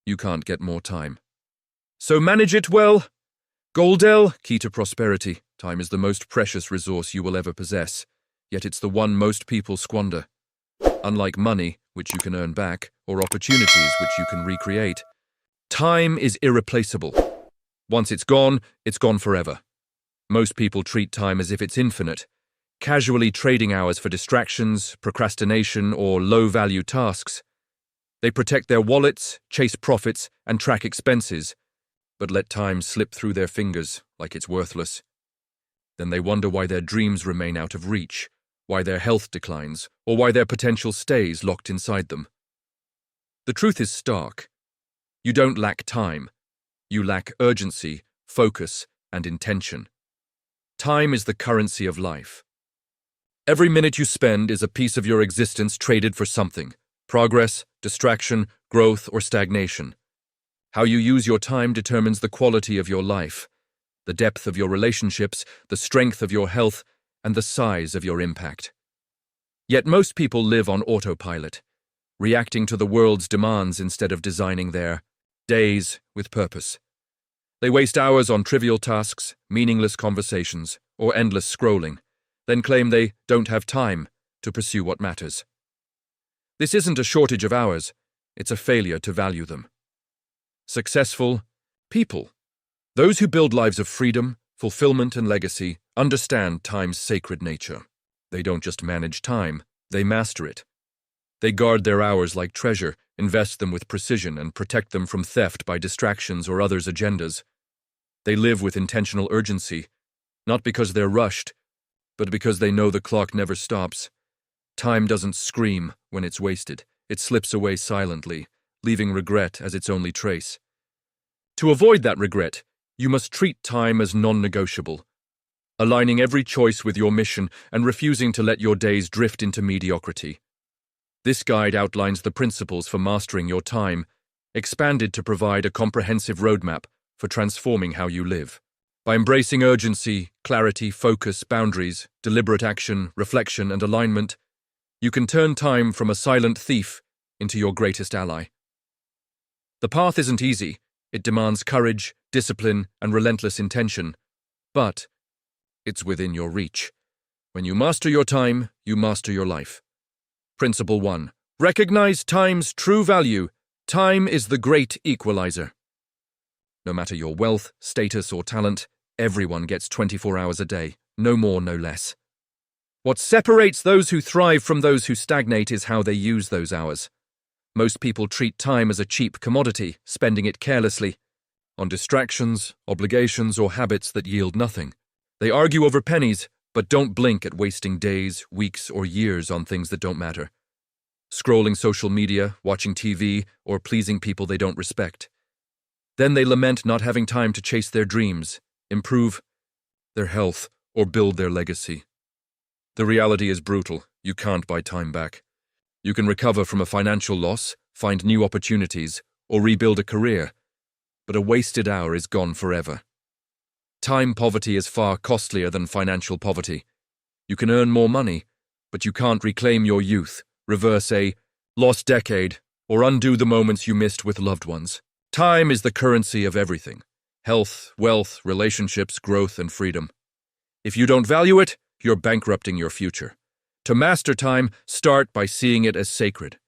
you can't get more time. So manage it well. Goldel, key to prosperity. Time is the most precious resource you will ever possess, yet it's the one most people squander. Unlike money, which you can earn back, or opportunities which you can recreate, time is irreplaceable. Once it's gone forever. Most people treat time as if it's infinite, casually trading hours for distractions, procrastination, or low-value tasks. They protect their wallets, chase profits, and track expenses, but let time slip through their fingers like it's worthless. Then they wonder why their dreams remain out of reach, why their health declines, or why their potential stays locked inside them. The truth is stark. You don't lack time. You lack urgency, focus, and intention. Time is the currency of life. Every minute you spend is a piece of your existence traded for something: progress, distraction, growth, or stagnation. How you use your time determines the quality of your life, the depth of your relationships, the strength of your health, and the size of your impact. Yet most people live on autopilot, reacting to the world's demands instead of designing their days with purpose. They waste hours on trivial tasks, meaningless conversations, or endless scrolling, then claim they don't have time to pursue what matters. This isn't a shortage of hours, it's a failure to value them. Successful people, those who build lives of freedom, fulfillment, and legacy, understand time's sacred nature. They don't just manage time, they master it. They guard their hours like treasure, invest them with precision, and protect them from theft by distractions or others' agendas. They live with intentional urgency, not because they're rushed, but because they know the clock never stops. Time doesn't scream when it's wasted. It slips away silently, leaving regret as its only trace. To avoid that regret, you must treat time as non-negotiable, aligning every choice with your mission and refusing to let your days drift into mediocrity. This guide outlines the principles for mastering your time, expanded to provide a comprehensive roadmap for transforming how you live. By embracing urgency, clarity, focus, boundaries, deliberate action, reflection, and alignment, you can turn time from a silent thief into your greatest ally. The path isn't easy. It demands courage, discipline, and relentless intention, but it's within your reach. When you master your time, you master your life. Principle 1. Recognize time's true value. Time is the great equalizer. No matter your wealth, status, or talent, everyone gets 24 hours a day, no more, no less. What separates those who thrive from those who stagnate is how they use those hours. Most people treat time as a cheap commodity, spending it carelessly, on distractions, obligations, or habits that yield nothing. They argue over pennies, but don't blink at wasting days, weeks, or years on things that don't matter. Scrolling social media, watching TV, or pleasing people they don't respect. Then they lament not having time to chase their dreams, improve their health, or build their legacy. The reality is brutal. You can't buy time back. You can recover from a financial loss, find new opportunities, or rebuild a career, but a wasted hour is gone forever. Time poverty is far costlier than financial poverty. You can earn more money, but you can't reclaim your youth, reverse a lost decade, or undo the moments you missed with loved ones. Time is the currency of everything: health, wealth, relationships, growth, and freedom. If you don't value it, you're bankrupting your future. To master time, start by seeing it as sacred.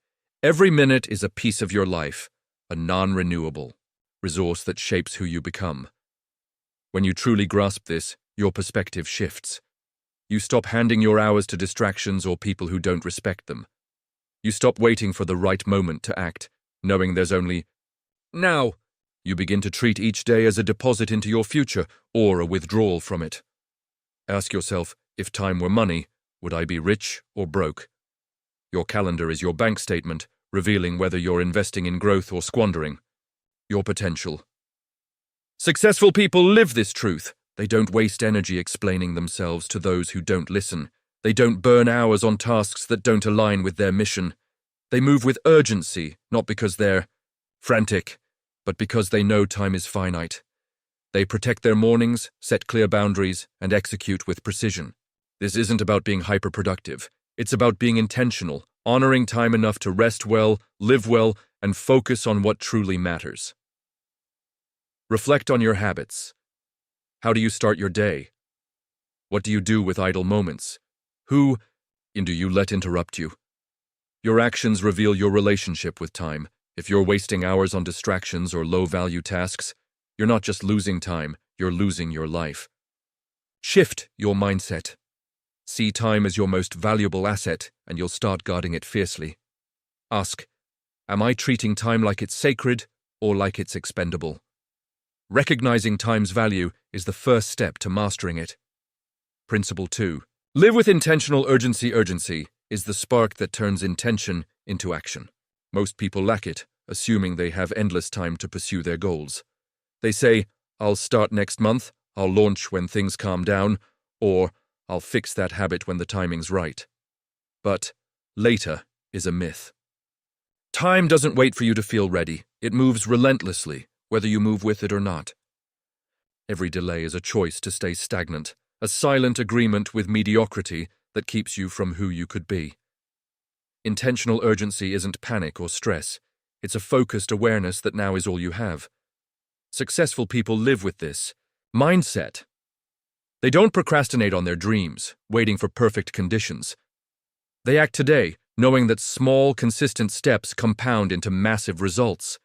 Every minute is a piece of your life, a non-renewable resource that shapes who you become. When you truly grasp this, your perspective shifts. You stop handing your hours to distractions or people who don't respect them. You stop waiting for the right moment to act, knowing there's only now. You begin to treat each day as a deposit into your future or a withdrawal from it. Ask yourself, if time were money, would I be rich or broke? Your calendar is your bank statement, revealing whether you're investing in growth or squandering your potential. Successful people live this truth. They don't waste energy explaining themselves to those who don't listen. They don't burn hours on tasks that don't align with their mission. They move with urgency, not because they're frantic, but because they know time is finite. They protect their mornings, set clear boundaries, and execute with precision. This isn't about being hyperproductive. It's about being intentional, honoring time enough to rest well, live well, and focus on what truly matters. Reflect on your habits. How do you start your day? What do you do with idle moments? Who do you let interrupt you? Your actions reveal your relationship with time. If you're wasting hours on distractions or low-value tasks, you're not just losing time, you're losing your life. Shift your mindset. See time as your most valuable asset, and you'll start guarding it fiercely. Ask, am I treating time like it's sacred or like it's expendable? Recognizing time's value is the first step to mastering it. Principle 2. Live with intentional urgency. Urgency is the spark that turns intention into action. Most people lack it, assuming they have endless time to pursue their goals. They say, I'll start next month, I'll launch when things calm down, or I'll fix that habit when the timing's right. But later is a myth. Time doesn't wait for you to feel ready. It moves relentlessly, whether you move with it or not. Every delay is a choice to stay stagnant, a silent agreement with mediocrity that keeps you from who you could be. Intentional urgency isn't panic or stress. It's a focused awareness that now is all you have. Successful people live with this mindset. They don't procrastinate on their dreams, waiting for perfect conditions. They act today, knowing that small, consistent steps compound into massive results.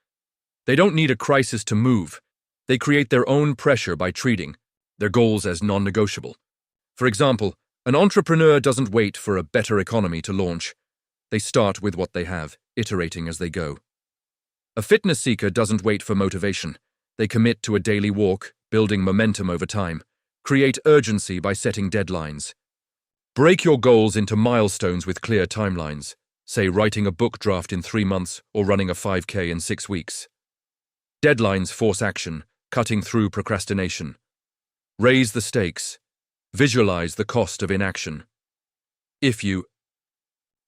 They don't need a crisis to move. They create their own pressure by treating their goals as non-negotiable. For example, an entrepreneur doesn't wait for a better economy to launch. They start with what they have, iterating as they go. A fitness seeker doesn't wait for motivation. They commit to a daily walk, building momentum over time. Create urgency by setting deadlines. Break your goals into milestones with clear timelines, say writing a book draft in 3 months or running a 5K in 6 weeks. Deadlines force action, cutting through procrastination. Raise the stakes. Visualize the cost of inaction. If you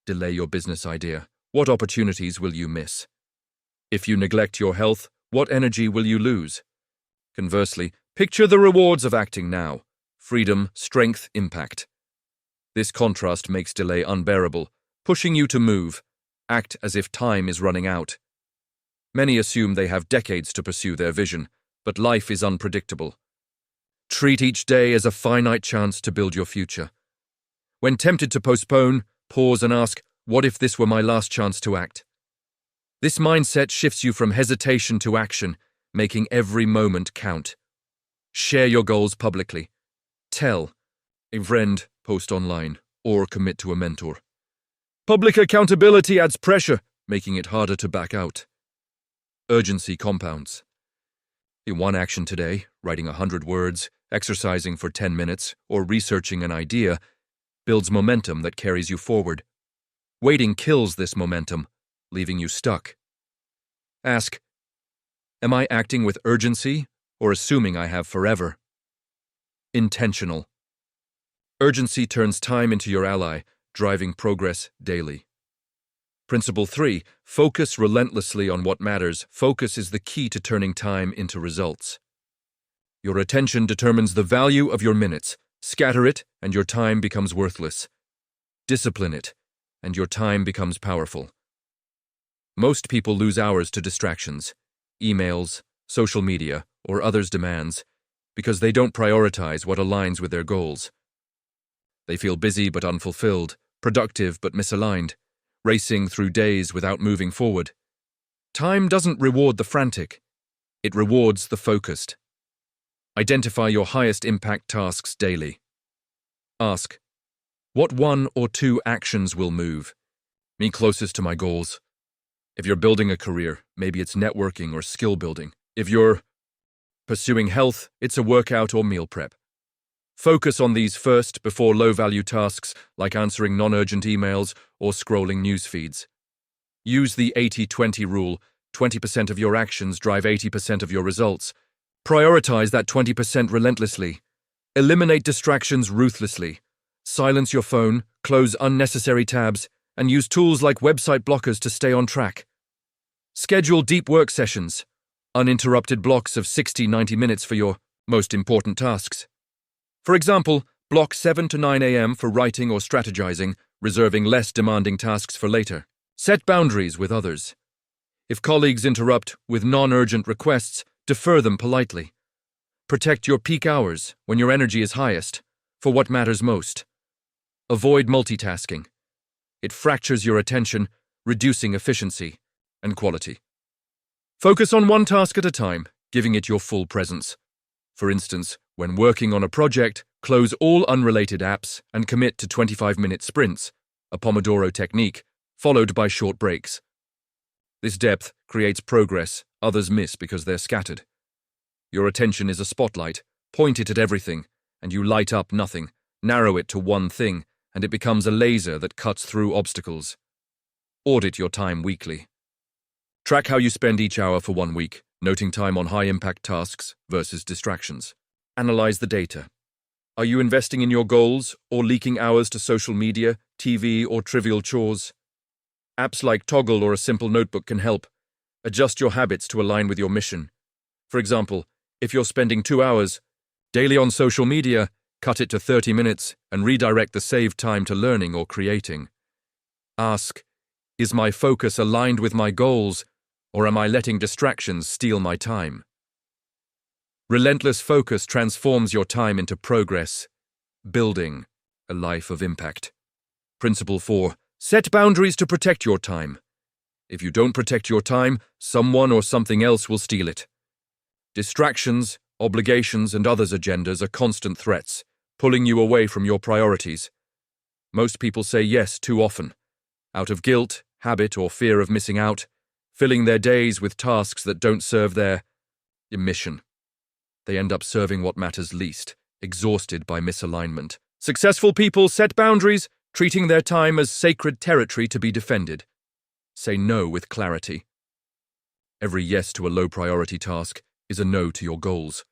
delay your business idea, what opportunities will you miss? If you neglect your health, what energy will you lose? Conversely, picture the rewards of acting now: freedom, strength, impact. This contrast makes delay unbearable, pushing you to move, act as if time is running out. Many assume they have decades to pursue their vision, but life is unpredictable. Treat each day as a finite chance to build your future. When tempted to postpone, pause and ask, what if this were my last chance to act? This mindset shifts you from hesitation to action, making every moment count. Share your goals publicly. Tell a friend, post online, or commit to a mentor. Public accountability adds pressure, making it harder to back out. Urgency compounds. In one action today, writing 100 words, exercising for 10 minutes, or researching an idea, builds momentum that carries you forward. Waiting kills this momentum, leaving you stuck. Ask, am I acting with urgency or assuming I have forever? Intentional. Urgency turns time into your ally, driving progress daily. Principle 3. Focus relentlessly on what matters. Focus is the key to turning time into results. Your attention determines the value of your minutes. Scatter it, and your time becomes worthless. Discipline it, and your time becomes powerful. Most people lose hours to distractions, emails, social media, or others' demands, because they don't prioritize what aligns with their goals. They feel busy but unfulfilled, productive but misaligned, racing through days without moving forward. Time doesn't reward the frantic. It rewards the focused. Identify your highest impact tasks daily. Ask, what 1 or 2 actions will move me closest to my goals? If you're building a career, maybe it's networking or skill building. If you're pursuing health, it's a workout or meal prep. Focus on these first before low-value tasks like answering non-urgent emails or scrolling news feeds. Use the 80-20 rule. 20% of your actions drive 80% of your results. Prioritize that 20% relentlessly. Eliminate distractions ruthlessly. Silence your phone, close unnecessary tabs, and use tools like website blockers to stay on track. Schedule deep work sessions, uninterrupted blocks of 60-90 minutes for your most important tasks. For example, block 7 to 9 a.m. for writing or strategizing, reserving less demanding tasks for later. Set boundaries with others. If colleagues interrupt with non-urgent requests, defer them politely. Protect your peak hours when your energy is highest for what matters most. Avoid multitasking. It fractures your attention, reducing efficiency and quality. Focus on one task at a time, giving it your full presence. For instance, when working on a project, close all unrelated apps and commit to 25-minute sprints, a Pomodoro technique, followed by short breaks. This depth creates progress others miss because they're scattered. Your attention is a spotlight. Point it at everything, and you light up nothing. Narrow it to one thing, and it becomes a laser that cuts through obstacles. Audit your time weekly. Track how you spend each hour for 1 week, noting time on high-impact tasks versus distractions. Analyze the data. Are you investing in your goals or leaking hours to social media, TV, or trivial chores? Apps like Toggle or a simple notebook can help. Adjust your habits to align with your mission. For example, if you're spending 2 hours daily on social media, cut it to 30 minutes and redirect the saved time to learning or creating. Ask, is my focus aligned with my goals, or am I letting distractions steal my time? Relentless focus transforms your time into progress, building a life of impact. Principle 4. Set boundaries to protect your time. If you don't protect your time, someone or something else will steal it. Distractions, obligations, and others' agendas are constant threats, pulling you away from your priorities. Most people say yes too often, out of guilt, habit, or fear of missing out, filling their days with tasks that don't serve their mission. They end up serving what matters least, exhausted by misalignment. Successful people set boundaries, treating their time as sacred territory to be defended. Say no with clarity. Every yes to a low-priority task is a no to your goals.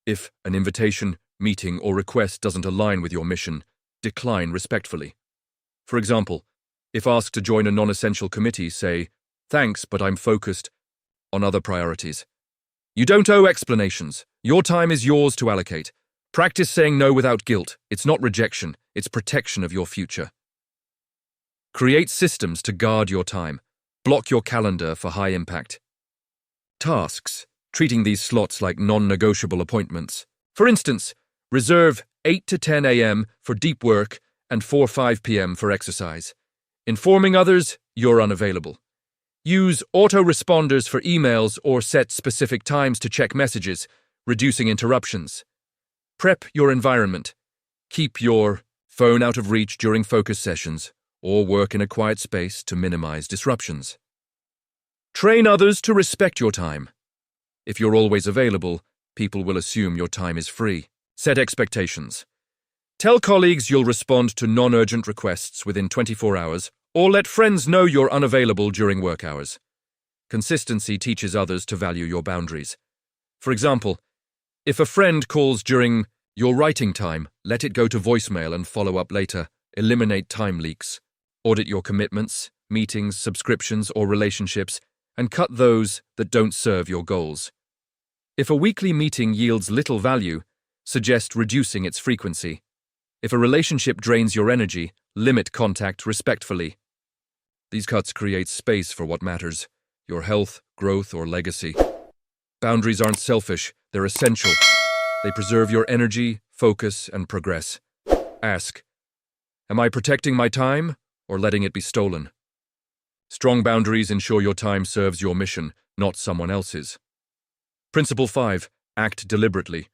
If an invitation, meeting, or request doesn't align with your mission, decline respectfully. For example, if asked to join a non-essential committee, say, "Thanks, but I'm focused on other priorities." You don't owe explanations. Your time is yours to allocate. Practice saying no without guilt. It's not rejection, it's protection of your future. Create systems to guard your time. Block your calendar for high impact tasks, treating these slots like non-negotiable appointments. For instance, reserve 8 to 10 a.m. for deep work and 4-5 p.m. for exercise. Informing others you're unavailable. Use autoresponders for emails or set specific times to check messages, reducing interruptions. Prep your environment. Keep your phone out of reach during focus sessions, or work in a quiet space to minimize disruptions. Train others to respect your time. If you're always available, people will assume your time is free. Set expectations. Tell colleagues you'll respond to non-urgent requests within 24 hours, or let friends know you're unavailable during work hours. Consistency teaches others to value your boundaries. For example, if a friend calls during your writing time, let it go to voicemail and follow up later. Eliminate time leaks. Audit your commitments, meetings, subscriptions, or relationships, and cut those that don't serve your goals. If a weekly meeting yields little value, suggest reducing its frequency. If a relationship drains your energy, limit contact respectfully. These cuts create space for what matters, your health, growth, or legacy. Boundaries aren't selfish, they're essential. They preserve your energy, focus, and progress. Ask, am I protecting my time or letting it be stolen? Strong boundaries ensure your time serves your mission, not someone else's. Principle 5. Act deliberately,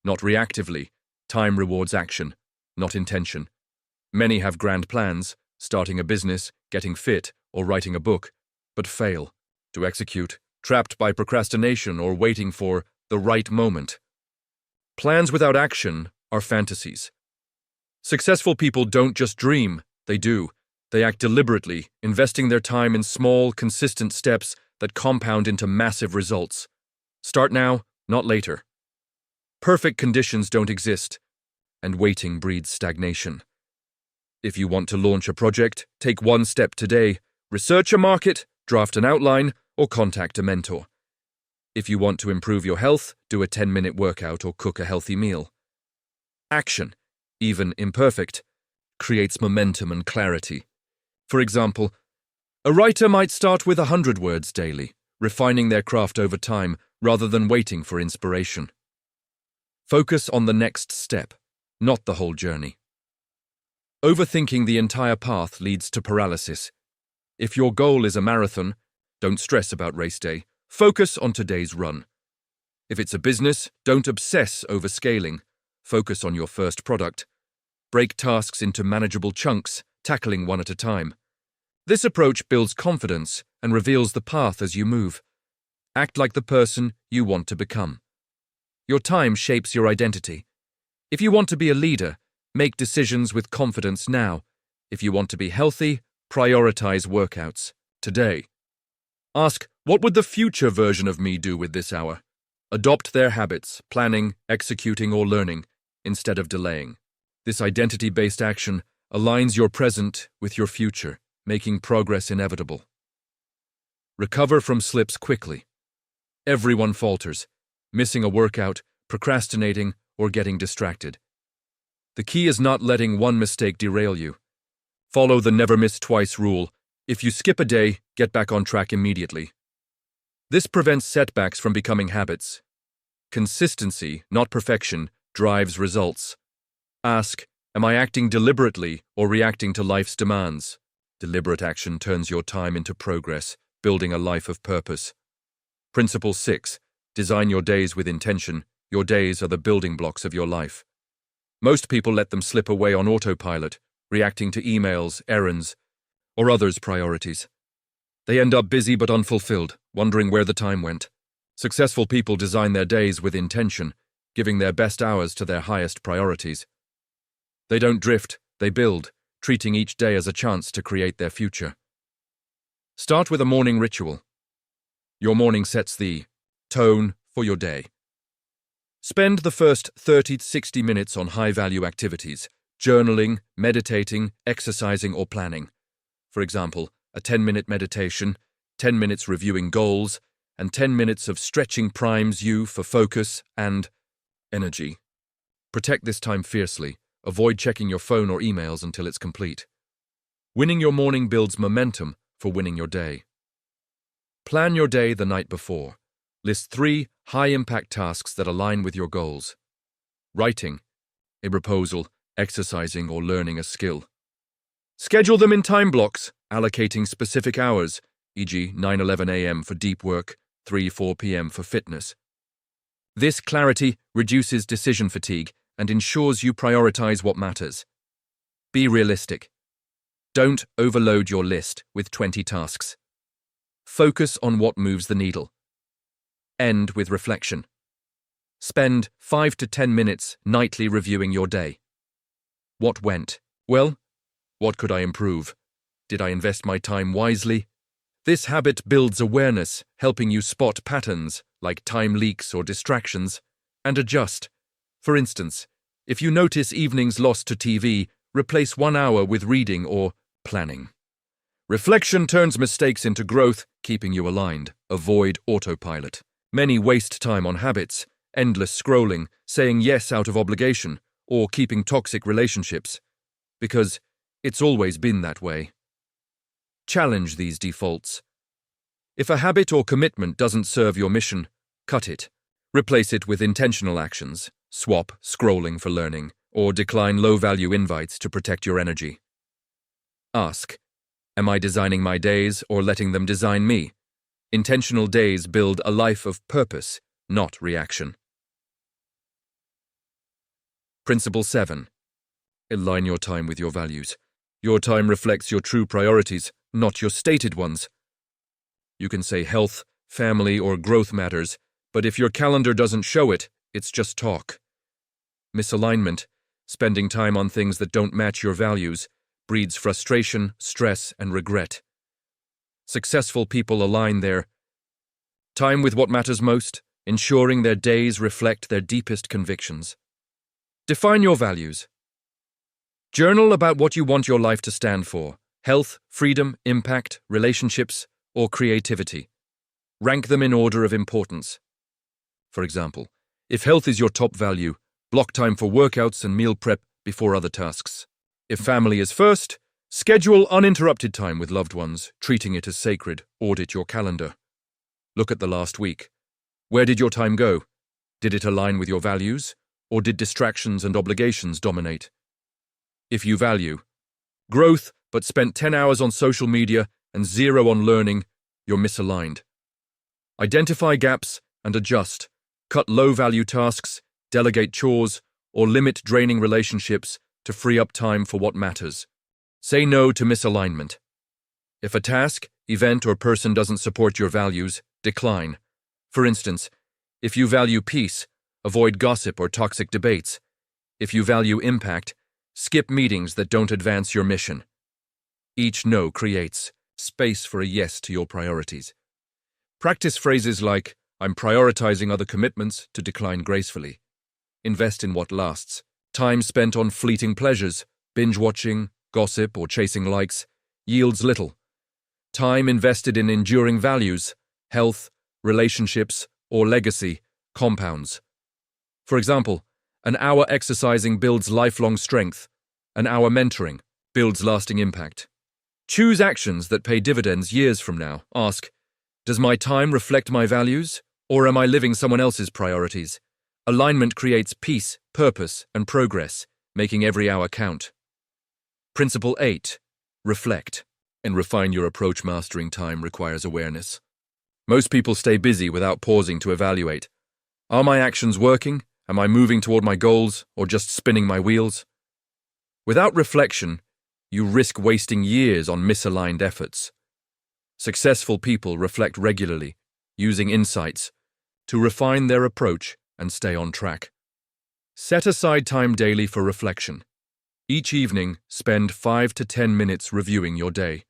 not reactively. Time rewards action, not intention. Many have grand plans, starting a business, getting fit, or writing a book, but fail to execute, trapped by procrastination or waiting for the right moment. Plans without action are fantasies. Successful people don't just dream, they do. They act deliberately, investing their time in small, consistent steps that compound into massive results. Start now, not later. Perfect conditions don't exist, and waiting breeds stagnation. If you want to launch a project, take one step today. Research a market, draft an outline, or contact a mentor. If you want to improve your health, do a 10-minute workout or cook a healthy meal. Action, even imperfect, creates momentum and clarity. For example, a writer might start with 100 words daily, refining their craft over time rather than waiting for inspiration. Focus on the next step, not the whole journey. Overthinking the entire path leads to paralysis. If your goal is a marathon, don't stress about race day. Focus on today's run. If it's a business, don't obsess over scaling. Focus on your first product. Break tasks into manageable chunks, tackling one at a time. This approach builds confidence and reveals the path as you move. Act like the person you want to become. Your time shapes your identity. If you want to be a leader, make decisions with confidence now. If you want to be healthy, prioritize workouts today. Ask, what would the future version of me do with this hour? Adopt their habits, planning, executing, or learning, instead of delaying. This identity-based action aligns your present with your future, making progress inevitable. Recover from slips quickly. Everyone falters, missing a workout, procrastinating, or getting distracted. The key is not letting one mistake derail you. Follow the never miss twice rule. If you skip a day, get back on track immediately. This prevents setbacks from becoming habits. Consistency, not perfection, drives results. Ask, am I acting deliberately or reacting to life's demands? Deliberate action turns your time into progress, building a life of purpose. Principle 6. Design your days with intention. Your days are the building blocks of your life. Most people let them slip away on autopilot, reacting to emails, errands, or others' priorities. They end up busy but unfulfilled, wondering where the time went. Successful people design their days with intention, giving their best hours to their highest priorities. They don't drift, they build, treating each day as a chance to create their future. Start with a morning ritual. Your morning sets the tone for your day. Spend the first 30 to 60 minutes on high-value activities, journaling, meditating, exercising, or planning. For example, a 10-minute meditation, 10 minutes reviewing goals, and 10 minutes of stretching primes you for focus and energy. Protect this time fiercely. Avoid checking your phone or emails until it's complete. Winning your morning builds momentum for winning your day. Plan your day the night before. List 3 high-impact tasks that align with your goals. Writing, a proposal, exercising, or learning a skill. Schedule them in time blocks, allocating specific hours, e.g. 9-11 a.m. for deep work, 3-4 p.m. for fitness. This clarity reduces decision fatigue and ensures you prioritize what matters. Be realistic. Don't overload your list with 20 tasks. Focus on what moves the needle. End with reflection. Spend 5 to 10 minutes nightly reviewing your day. What went? Well, what could I improve? Did I invest my time wisely? This habit builds awareness, helping you spot patterns like time leaks or distractions, and adjust. For instance, if you notice evenings lost to TV, replace 1 hour with reading or planning. Reflection turns mistakes into growth, keeping you aligned. Avoid autopilot. Many waste time on habits, endless scrolling, saying yes out of obligation, or keeping toxic relationships, because it's always been that way. Challenge these defaults. If a habit or commitment doesn't serve your mission, cut it. Replace it with intentional actions. Swap scrolling for learning, or decline low-value invites to protect your energy. Ask, am I designing my days or letting them design me? Intentional days build a life of purpose, not reaction. Principle 7. Align your time with your values. Your time reflects your true priorities, not your stated ones. You can say health, family, or growth matters, but if your calendar doesn't show it, it's just talk. Misalignment, spending time on things that don't match your values, breeds frustration, stress, and regret. Successful people align their time with what matters most, ensuring their days reflect their deepest convictions. Define your values. Journal about what you want your life to stand for: health, freedom, impact, relationships, or creativity. Rank them in order of importance. For example, if health is your top value, block time for workouts and meal prep before other tasks. If family is first, schedule uninterrupted time with loved ones, treating it as sacred. Audit your calendar. Look at the last week. Where did your time go? Did it align with your values, or did distractions and obligations dominate? If you value growth but spent 10 hours on social media and 0 on learning, you're misaligned. Identify gaps and adjust. Cut low-value tasks, delegate chores, or limit draining relationships to free up time for what matters. Say no to misalignment. If a task, event, or person doesn't support your values, decline. For instance, if you value peace, avoid gossip or toxic debates. If you value impact, skip meetings that don't advance your mission. Each no creates space for a yes to your priorities. Practice phrases like, I'm prioritizing other commitments to decline gracefully. Invest in what lasts. Time spent on fleeting pleasures, binge-watching, gossip, or chasing likes, yields little. Time invested in enduring values, health, relationships, or legacy, compounds. For example, an hour exercising builds lifelong strength. An hour mentoring builds lasting impact. Choose actions that pay dividends years from now. Ask, does my time reflect my values, or am I living someone else's priorities? Alignment creates peace, purpose, and progress, making every hour count. Principle 8. Reflect and refine your approach. Mastering time requires awareness. Most people stay busy without pausing to evaluate. Are my actions working? Am I moving toward my goals, or just spinning my wheels? Without reflection, you risk wasting years on misaligned efforts. Successful people reflect regularly, using insights to refine their approach and stay on track. Set aside time daily for reflection. Each evening, spend 5 to 10 minutes reviewing your day.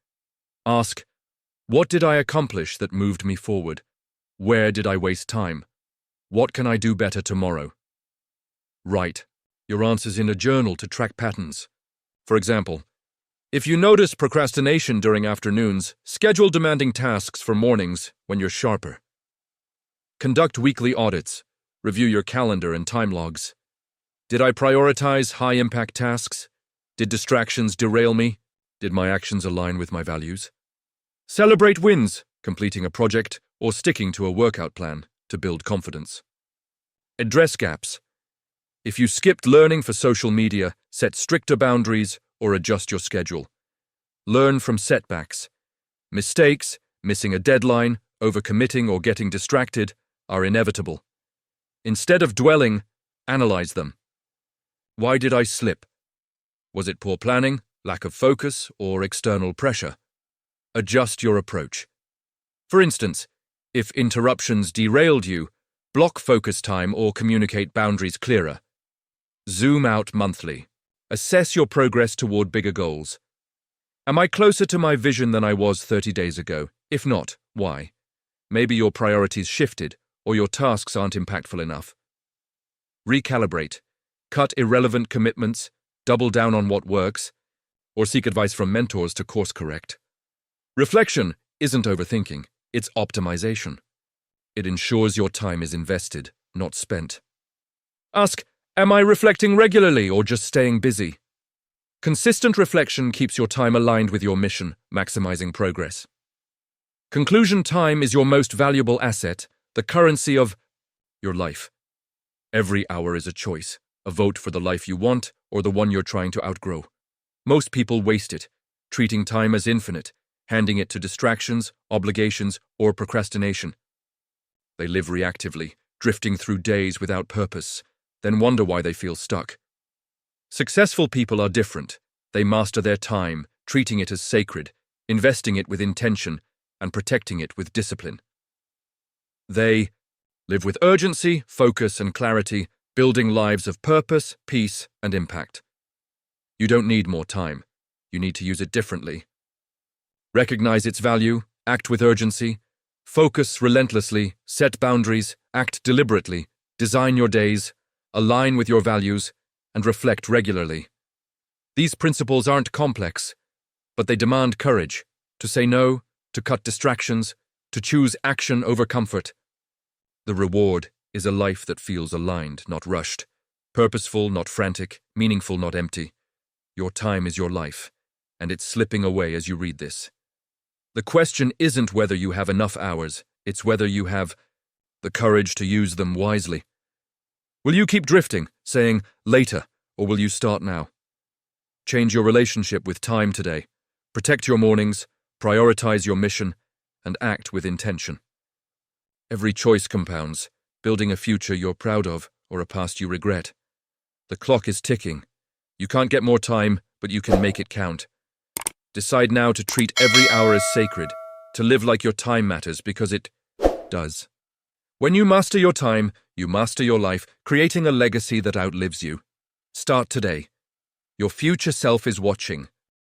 Ask, what did I accomplish that moved me forward? Where did I waste time? What can I do better tomorrow? Write your answers in a journal to track patterns. For example, if you notice procrastination during afternoons, schedule demanding tasks for mornings when you're sharper. Conduct weekly audits. Review your calendar and time logs. Did I prioritize high-impact tasks? Did distractions derail me? Did my actions align with my values? Celebrate wins, completing a project or sticking to a workout plan to build confidence. Address gaps. If you skipped learning for social media, set stricter boundaries or adjust your schedule. Learn from setbacks. Mistakes, missing a deadline, overcommitting, or getting distracted are inevitable. Instead of dwelling, analyze them. Why did I slip? Was it poor planning, lack of focus, or external pressure? Adjust your approach. For instance, if interruptions derailed you, block focus time or communicate boundaries clearer. Zoom out monthly. Assess your progress toward bigger goals. Am I closer to my vision than I was 30 days ago? If not, why? Maybe your priorities shifted, or your tasks aren't impactful enough. Recalibrate. Cut irrelevant commitments, double down on what works, or seek advice from mentors to course correct. Reflection isn't overthinking, it's optimization. It ensures your time is invested, not spent. Ask, am I reflecting regularly or just staying busy? Consistent reflection keeps your time aligned with your mission, maximizing progress. Conclusion: time is your most valuable asset, the currency of your life. Every hour is a choice, a vote for the life you want or the one you're trying to outgrow. Most people waste it, treating time as infinite, handing it to distractions, obligations, or procrastination. They live reactively, drifting through days without purpose, then wonder why they feel stuck. Successful people are different. They master their time, treating it as sacred, investing it with intention, and protecting it with discipline. They live with urgency, focus, and clarity, building lives of purpose, peace, and impact. You don't need more time. You need to use it differently. Recognize its value, act with urgency, focus relentlessly, set boundaries, act deliberately, design your days, align with your values, and reflect regularly. These principles aren't complex, but they demand courage to say no, to cut distractions, to choose action over comfort. The reward is a life that feels aligned, not rushed, purposeful, not frantic, meaningful, not empty. Your time is your life, and it's slipping away as you read this. The question isn't whether you have enough hours, it's whether you have the courage to use them wisely. Will you keep drifting, saying, later, or will you start now? Change your relationship with time today. Protect your mornings, prioritize your mission, and act with intention. Every choice compounds, building a future you're proud of or a past you regret. The clock is ticking. You can't get more time, but you can make it count. Decide now to treat every hour as sacred, to live like your time matters because it does. When you master your time, you master your life, creating a legacy that outlives you. Start today. Your future self is watching,